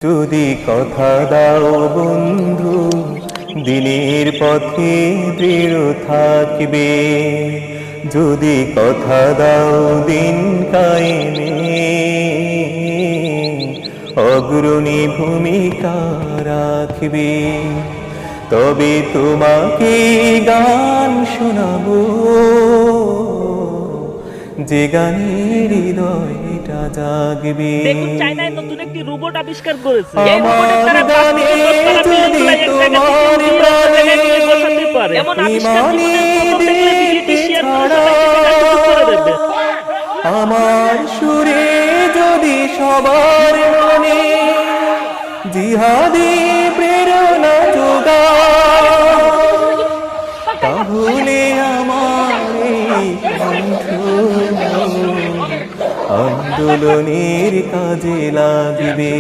যদি কথা দাও বন্ধু, দিনের পথে দৃঢ় থাকবে। যদি কথা দাও দিন কায়েমে, অগ্রণী ভূমিকা রাখবে। তবে তোমাকে গান শোনাবো, যে গানের হৃদয়টা জাগবে। দেখুন, চায়নায় নতুন একটি রোবট আবিষ্কার করেছে। এই আমার রোবটের দ্বারা গানে যদি তোমার প্রাণে বসাতে পারে। এমন আবিষ্কার জীবনের প্রথম দেখলে ভিডিওটি শেয়ার করে ছাড়া, সবাইকে দেখার সুযোগ করে দেবে। আমার সুরে যদি সবার মনে জিহাদি প্রেরণা যোগায়, তাহলে আমার এই কণ্ঠ আন্দোলনের কাজে লাগবে।